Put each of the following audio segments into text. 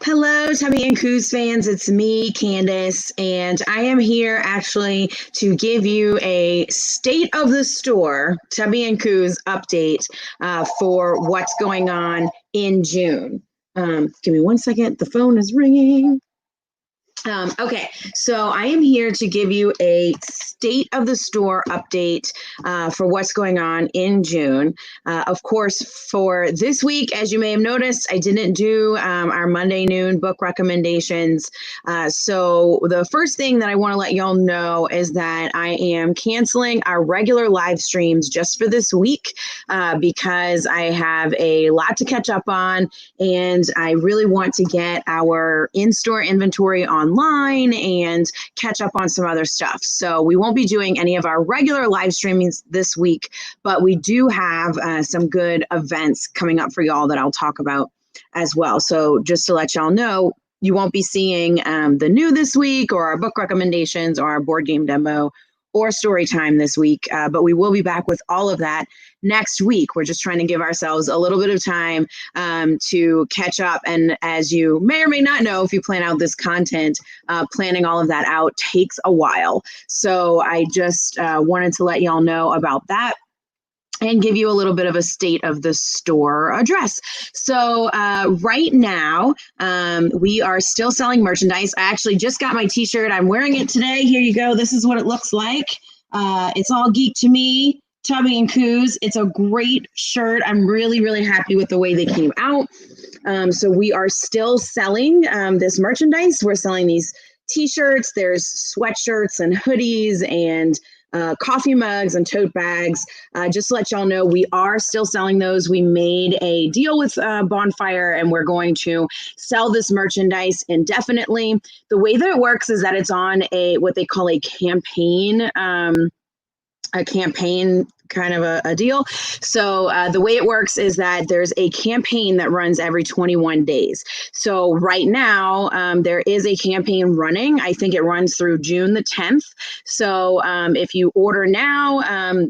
Hello, Tubby and Coos fans. It's me, Candice, and I am here actually to give you a state of the store, Tubby and Coos update for what's going on in June. Give me one second. The phone is ringing. Okay, so I am here to give you a state of the store update for what's going on in June. Of course, for this week, as you may have noticed, I didn't do our Monday noon book recommendations. So the first thing that I want to let y'all know is that I am canceling our regular live streams just for this week because I have a lot to catch up on, and I really want to get our in-store inventory online and catch up on some other stuff. So we won't be doing any of our regular live streamings this week, but we do have some good events coming up for y'all that I'll talk about as well. So just to let y'all know, you won't be seeing the new this week or our book recommendations or our board game demo or story time this week, but we will be back with all of that next week. We're just trying to give ourselves a little bit of time to catch up. And as you may or may not know, if you plan out this content, planning all of that out takes a while. So I just wanted to let y'all know about that and give you a little bit of a state of the store address. So right now, we are still selling merchandise. I actually just got my t-shirt. I'm wearing it today. Here you go. This is what it looks like. It's all geek to me, Tubby and Coos. It's a great shirt. I'm really, really happy with the way they came out. So we are still selling this merchandise. We're selling these t-shirts. There's sweatshirts and hoodies and coffee mugs and tote bags. Just to let y'all know, we are still selling those. We made a deal with Bonfire, and we're going to sell this merchandise indefinitely. The way that it works is that it's on what they call a campaign kind of a deal. So the way it works is that there's a campaign that runs every 21 days. So right now there is a campaign running. I think it runs through June the 10th. So if you order now,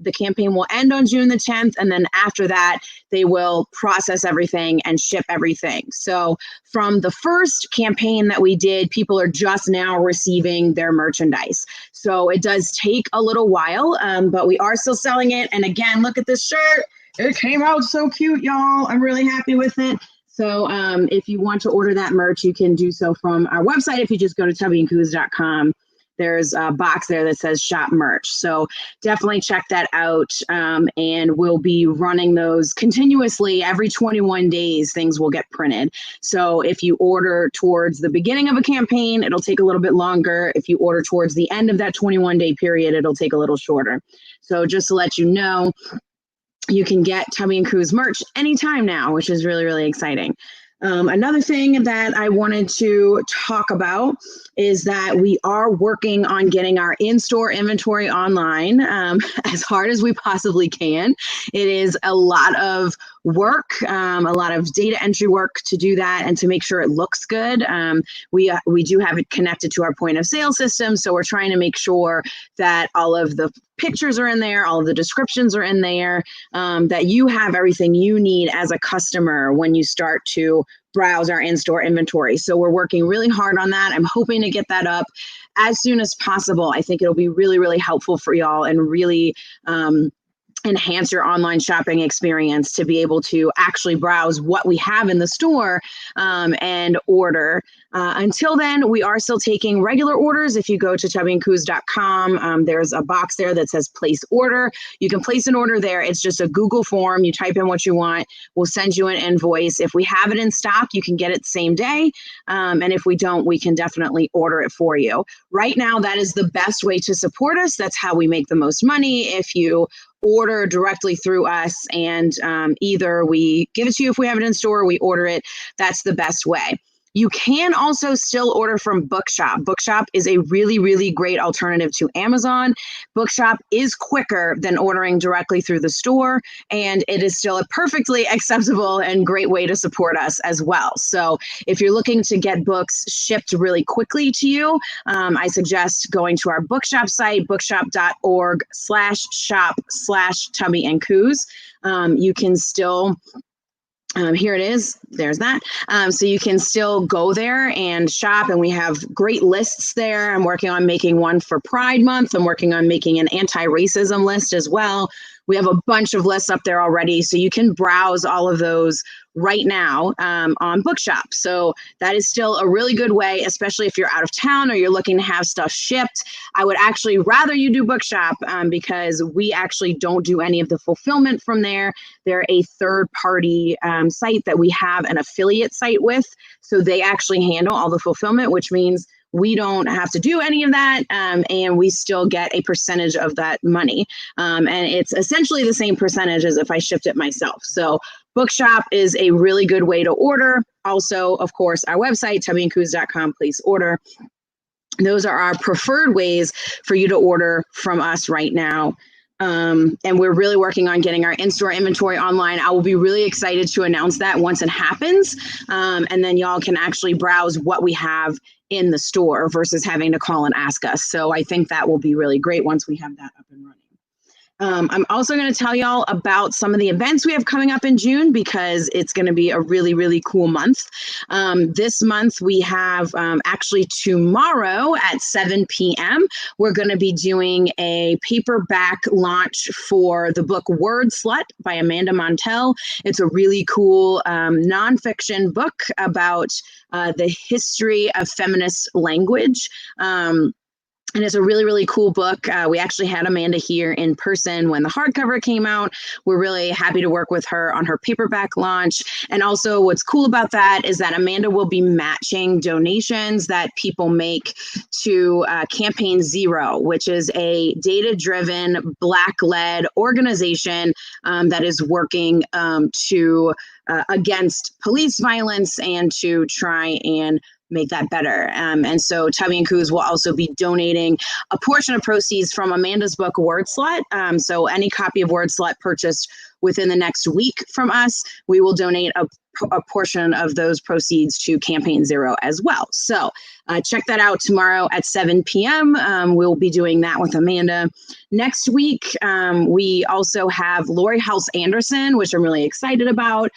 the campaign will end on June the 10th. And then after that, they will process everything and ship everything. So from the first campaign that we did, people are just now receiving their merchandise. So it does take a little while, but we are still selling it. And again, look at this shirt. It came out so cute, y'all. I'm really happy with it. So if you want to order that merch, you can do so from our website. If you just go to tubbyandcoos.com, there's a box there that says shop merch. So definitely check that out. And we'll be running those continuously every 21 days. Things will get printed. So if you order towards the beginning of a campaign, it'll take a little bit longer. If you order towards the end of that 21-day period, it'll take a little shorter. So just to let you know, you can get Tubby and Coos merch anytime now, which is really, really exciting. Another thing that I wanted to talk about is that we are working on getting our in-store inventory online as hard as we possibly can. It is a lot of work, a lot of data entry work to do that and to make sure it looks good. We do have it connected to our point of sale system, so we're trying to make sure that all of the pictures are in there, all of the descriptions are in there, that you have everything you need as a customer when you start to browse our in-store inventory. So we're working really hard on that. I'm hoping to get that up as soon as possible. I think it'll be really, really helpful for y'all and really enhance your online shopping experience to be able to actually browse what we have in the store and order. Until then, we are still taking regular orders. If you go to tubbyandcoos.com, there's a box there that says place order. You can place an order there. It's just a Google form. You type in what you want. We'll send you an invoice. If we have it in stock, you can get it same day. And if we don't, we can definitely order it for you. Right now, that is the best way to support us. That's how we make the most money. If you order directly through us and either we give it to you if we have it in store or we order it, that's the best way. You can also still order from Bookshop. Bookshop is a really, really great alternative to Amazon. Bookshop is quicker than ordering directly through the store, and it is still a perfectly acceptable and great way to support us as well. So if you're looking to get books shipped really quickly to you, I suggest going to our Bookshop site, bookshop.org/shop/Tubby and Coos. You can still Here it is. There's that. So you can still go there and shop, and we have great lists there. I'm working on making one for Pride Month. I'm working on making an anti-racism list as well. We have a bunch of lists up there already, so you can browse all of those right now on Bookshop. So that is still a really good way, especially if you're out of town or you're looking to have stuff shipped. I would actually rather you do Bookshop because we actually don't do any of the fulfillment from there. They're a third-party site that we have an affiliate site with, so they actually handle all the fulfillment, which means we don't have to do any of that, and we still get a percentage of that money. And it's essentially the same percentage as if I shipped it myself. So Bookshop is a really good way to order. Also, of course, our website, tubbyandcoos.com, please order. Those are our preferred ways for you to order from us right now. And we're really working on getting our in-store inventory online. I will be really excited to announce that once it happens. And then y'all can actually browse what we have in the store versus having to call and ask us. So I think that will be really great once we have that up and running. I'm also going to tell y'all about some of the events we have coming up in June because it's going to be a really, really cool month. This month we have actually tomorrow at 7 p.m. we're going to be doing a paperback launch for the book Word Slut by Amanda Montell. It's a really cool nonfiction book about the history of feminist language. And it's a really, really cool book. We actually had Amanda here in person when the hardcover came out. We're really happy to work with her on her paperback launch. And also what's cool about that is that Amanda will be matching donations that people make to Campaign Zero, which is a data-driven, Black-led organization that is working to against police violence and to try and make that better. And so Tubby and Coos will also be donating a portion of proceeds from Amanda's book, Word Slut. So any copy of Word Slut purchased within the next week from us, we will donate a portion of those proceeds to Campaign Zero as well. So check that out tomorrow at 7 p.m. We'll be doing that with Amanda. Next week, we also have Lori House Anderson, which I'm really excited about.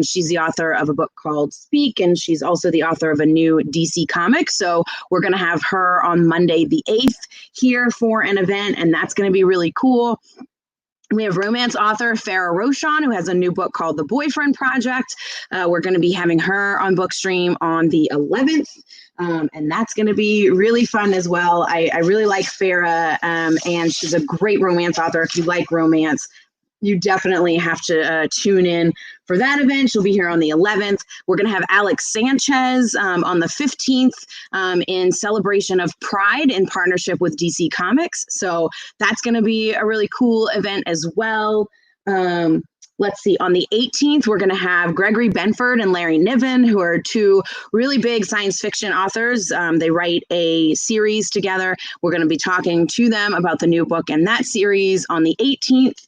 She's the author of a book called Speak, and she's also the author of a new DC comic. So we're going to have her on Monday the 8th here for an event, and that's going to be really cool. We have romance author Farah Roshan, who has a new book called The Boyfriend Project. We're going to be having her on Bookstream on the 11th. And that's going to be really fun as well. I really like Farah, and she's a great romance author. If you like romance, you definitely have to tune in for that event. She'll be here on the 11th. We're going to have Alex Sanchez on the 15th in celebration of Pride in partnership with DC Comics. So that's going to be a really cool event as well. Let's see, on the 18th, we're going to have Gregory Benford and Larry Niven, who are two really big science fiction authors. They write a series together. We're going to be talking to them about the new book and that series on the 18th.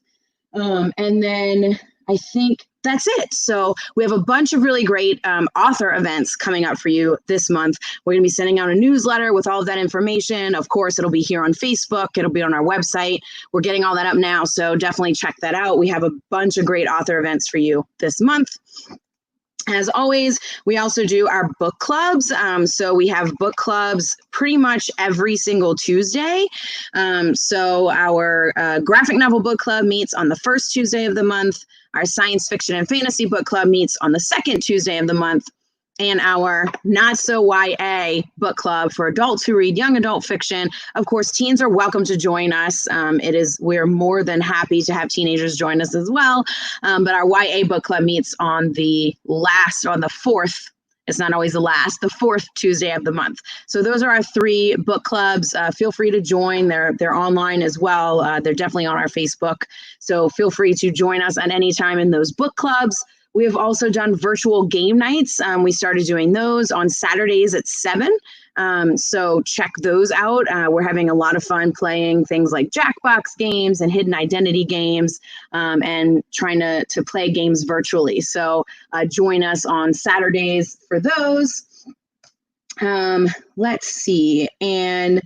And then I think that's it. So we have a bunch of really great author events coming up for you this month. We're going to be sending out a newsletter with all of that information. Of course, it'll be here on Facebook. It'll be on our website. We're getting all that up now. So definitely check that out. We have a bunch of great author events for you this month. As always, we also do our book clubs. So we have book clubs pretty much every single Tuesday. So our graphic novel book club meets on the first Tuesday of the month. Our science fiction and fantasy book club meets on the second Tuesday of the month. And our Not So YA book club for adults who read young adult fiction. Of course, teens are welcome to join us. We're more than happy to have teenagers join us as well. But our YA book club meets on the fourth. It's not always the fourth Tuesday of the month. So those are our three book clubs. Feel free to join. They're online as well. They're definitely on our Facebook. So feel free to join us at any time in those book clubs. We have also done virtual game nights. We started doing those on Saturdays at 7. So check those out. We're having a lot of fun playing things like Jackbox games and hidden identity games, and trying to play games virtually. So join us on Saturdays for those. Let's see. And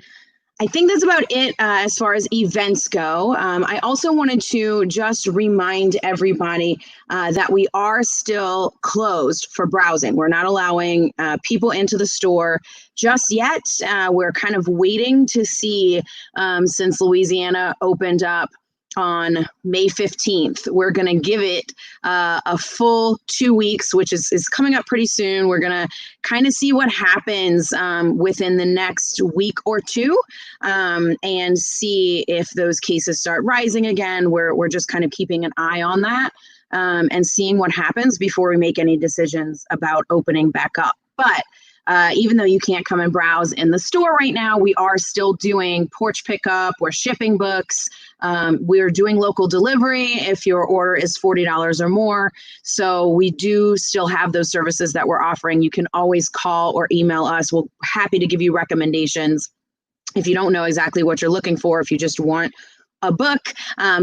I think that's about it as far as events go. I also wanted to just remind everybody that we are still closed for browsing. We're not allowing people into the store just yet. We're kind of waiting to see since Louisiana opened up on May 15th. We're going to give it a full 2 weeks, which is coming up pretty soon. We're going to kind of see what happens within the next week or two and see if those cases start rising again. We're just kind of keeping an eye on that and seeing what happens before we make any decisions about opening back up. But even though you can't come and browse in the store right now, we are still doing porch pickup. We're shipping books. We're doing local delivery if your order is $40 or more. So we do still have those services that we're offering. You can always call or email us. We're happy to give you recommendations. If you don't know exactly what you're looking for, if you just want a book,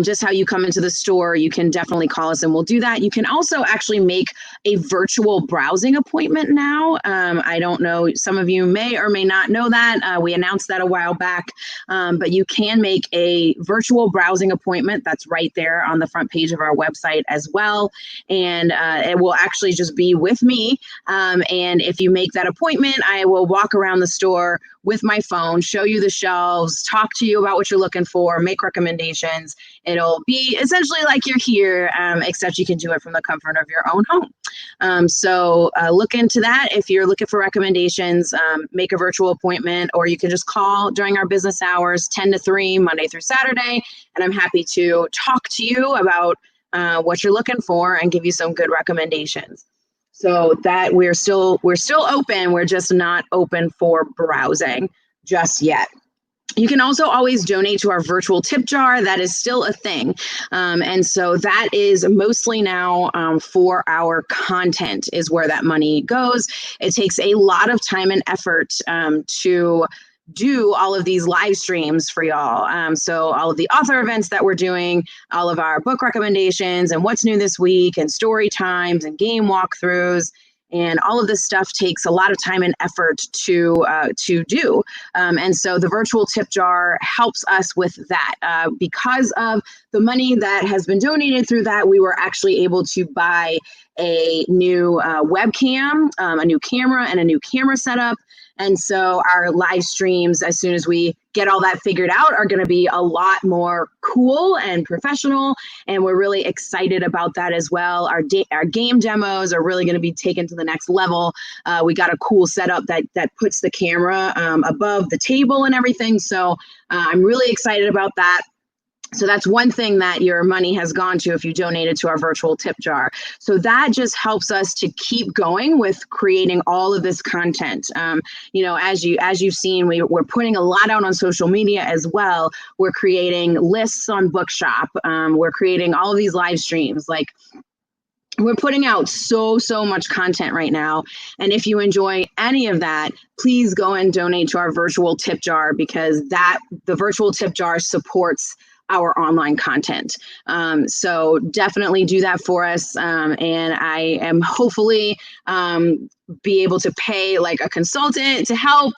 just how you come into the store, you can definitely call us and we'll do that. You can also actually make a virtual browsing appointment now. I don't know, some of you may or may not know that. We announced that a while back, but you can make a virtual browsing appointment. That's right there on the front page of our website as well. And it will actually just be with me. And if you make that appointment, I will walk around the store with my phone, show you the shelves, talk to you about what you're looking for, make recommendations. It'll be essentially like you're here, except you can do it from the comfort of your own home. So look into that. If you're looking for recommendations, make a virtual appointment, or you can just call during our business hours, 10 to 3, Monday through Saturday. And I'm happy to talk to you about what you're looking for and give you some good recommendations. So that we're still open. We're just not open for browsing just yet. You can also always donate to our virtual tip jar. That is still a thing. And so that is mostly now for our content is where that money goes. It takes a lot of time and effort to do all of these live streams for y'all. So all of the author events that we're doing, all of our book recommendations and what's new this week and story times and game walkthroughs. And all of this stuff takes a lot of time and effort to do. And so the virtual tip jar helps us with that. Because of the money that has been donated through that, we were actually able to buy a new webcam, a new camera, and a new camera setup. And so our live streams, as soon as we get all that figured out, are going to be a lot more cool and professional. And we're really excited about that as well. Our game demos are really going to be taken to the next level. We got a cool setup that puts the camera above the table and everything. So I'm really excited about that. So that's one thing that your money has gone to if you donated to our virtual tip jar. So that just helps us to keep going with creating all of this content. As you've seen, we're putting a lot out on social media as well. We're creating lists on Bookshop. We're creating all of these live streams. We're putting out so much content right now. And if you enjoy any of that, please go and donate to our virtual tip jar, because the virtual tip jar supports our online content. So definitely do that for us. And I am hopefully be able to pay like a consultant to help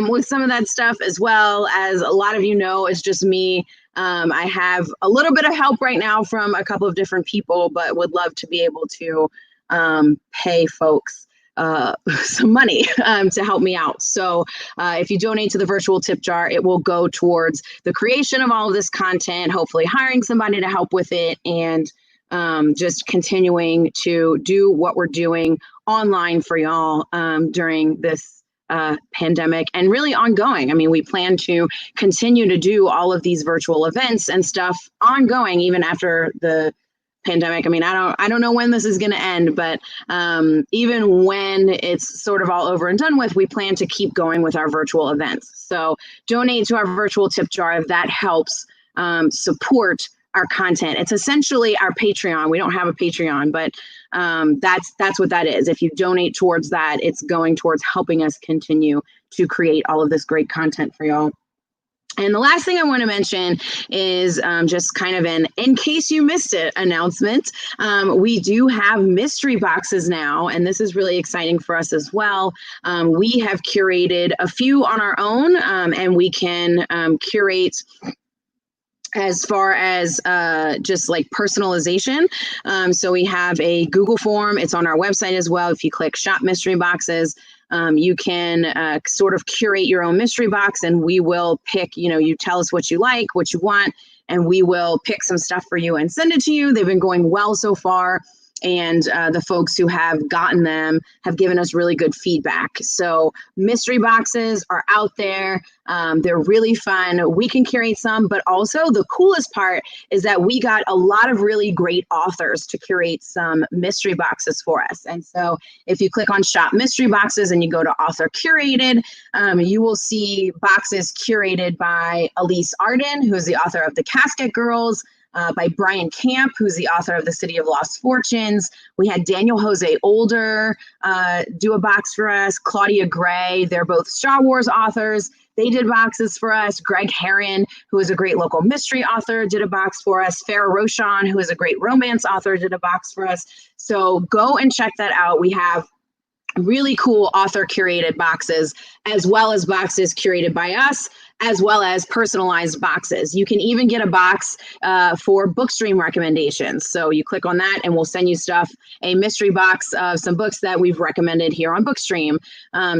with some of that stuff, as well. As a lot of you know, it's just me. I have a little bit of help right now from a couple of different people, but would love to be able to pay folks some money to help me out. So if you donate to the virtual tip jar, it will go towards the creation of all of this content, hopefully hiring somebody to help with it, and just continuing to do what we're doing online for y'all during this pandemic, and really ongoing. I mean, we plan to continue to do all of these virtual events and stuff ongoing, even after the pandemic. I mean, I don't know when this is going to end, but even when it's sort of all over and done with, we plan to keep going with our virtual events. So donate to our virtual tip jar. That helps support our content. It's essentially our Patreon. We don't have a Patreon, but that's what that is. If you donate towards that, it's going towards helping us continue to create all of this great content for y'all. And the last thing I want to mention is just kind of an in case you missed it announcement. We do have mystery boxes now, and this is really exciting for us as well. We have curated a few on our own, and we can curate as far as just like personalization. So we have a Google form. It's on our website as well. If you click Shop Mystery Boxes, you can sort of curate your own mystery box, and we will pick, you tell us what you like, what you want, and we will pick some stuff for you and send it to you. They've been going well so far. And the folks who have gotten them have given us really good feedback. So mystery boxes are out there. They're really fun. We can curate some, but also the coolest part is that we got a lot of really great authors to curate some mystery boxes for us. And so if you click on Shop Mystery Boxes and you go to Author Curated, you will see boxes curated by Elise Arden, who is the author of The Casket Girls, by Brian Camp, who's the author of The City of Lost Fortunes. We had Daniel Jose Older do a box for us, Claudia Gray. They're both Star Wars authors. They did boxes for us. Greg Herron, who is a great local mystery author, did a box for us. Farrah Roshan, who is a great romance author, did a box for us. So go and check that out. We have really cool author curated boxes, as well as boxes curated by us, as well as personalized boxes. You can even get a box for Bookstream recommendations. So you click on that and we'll send you stuff, a mystery box of some books that we've recommended here on Bookstream.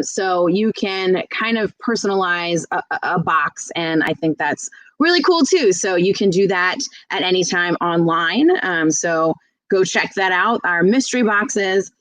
So you can kind of personalize a box, and I think that's really cool too. So you can do that at any time online. So go check that out, our mystery boxes.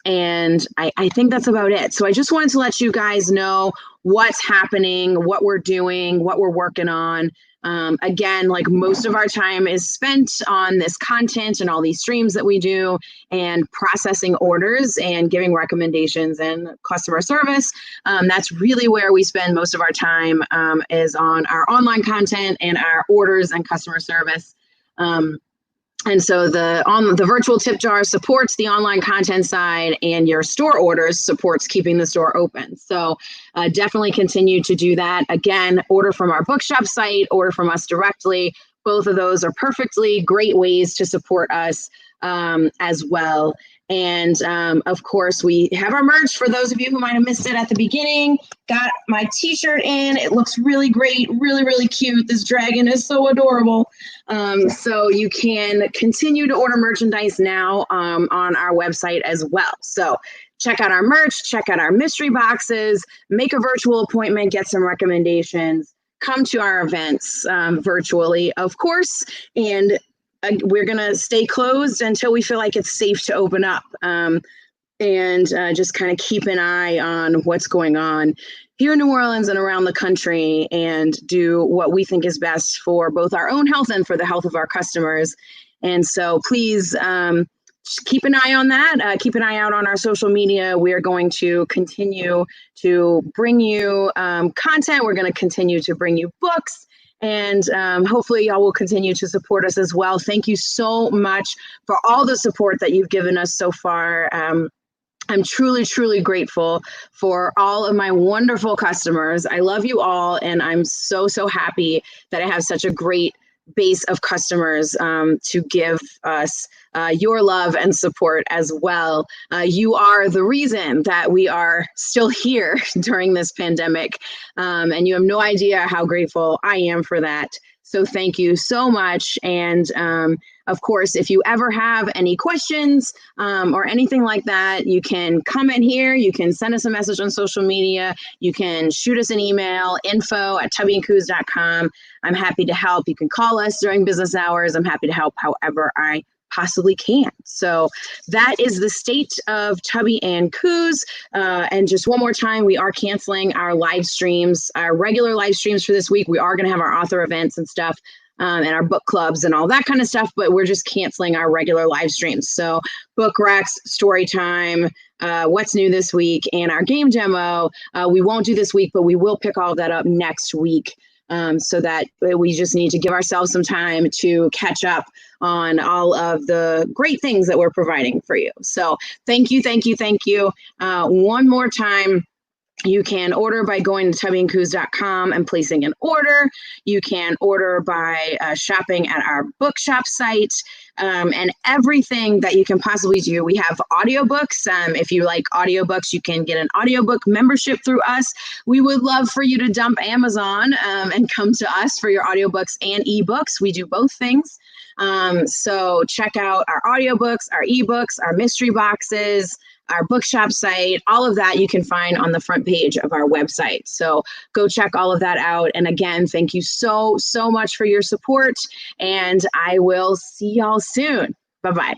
And I think that's about it. So I just wanted to let you guys know what's happening, what we're doing, what we're working on. Again, like most of our time is spent on this content and all these streams that we do and processing orders and giving recommendations and customer service. That's really where we spend most of our time, is on our online content and our orders and customer service. And so the virtual tip jar supports the online content side, and your store orders supports keeping the store open. So definitely continue to do that. Again, order from our bookshop site, order from us directly. Both of those are perfectly great ways to support us as well. And of course, we have our merch for those of you who might have missed it at the beginning. Got my t-shirt in. It looks really great, really, really cute. This dragon is so adorable. So you can continue to order merchandise now on our website as well. So check out our merch, check out our mystery boxes, make a virtual appointment, get some recommendations, come to our events virtually, of course, and we're going to stay closed until we feel like it's safe to open up, and just kind of keep an eye on what's going on here in New Orleans and around the country, and do what we think is best for both our own health and for the health of our customers. And so please keep an eye on that. Keep an eye out on our social media. We are going to continue to bring you content. We're going to continue to bring you books. And hopefully y'all will continue to support us as well. Thank you so much for all the support that you've given us so far. I'm truly, truly grateful for all of my wonderful customers. I love you all, and I'm so, so happy that I have such a great base of customers to give us your love and support as well. You are the reason that we are still here during this pandemic, and you have no idea how grateful I am for that. So thank you so much. And of course, if you ever have any questions or anything like that, you can comment here. You can send us a message on social media. You can shoot us an email, info@tubbyandcoos.com. I'm happy to help. You can call us during business hours. I'm happy to help however I possibly can. So that is the state of Tubby and Coos. And just one more time, we are canceling our live streams, our regular live streams for this week. We are going to have our author events and stuff, and our book clubs and all that kind of stuff, but we're just canceling our regular live streams. So book recs, story time, what's new this week, and our game demo, we won't do this week, but we will pick all that up next week. So that we just need to give ourselves some time to catch up on all of the great things that we're providing for you. So thank you, thank you, thank you. One more time, You can order by going to tubbyandcoos.com and placing an order. You can order by shopping at our bookshop site, and everything that you can possibly do. We have audiobooks. If you like audiobooks, you can get an audiobook membership through us. We would love for you to dump Amazon and come to us for your audiobooks and ebooks. We do both things. So check out our audiobooks, our ebooks, our mystery boxes, our bookshop site, all of that you can find on the front page of our website. So go check all of that out. And again, thank you so much for your support. And I will see y'all soon. Bye-bye.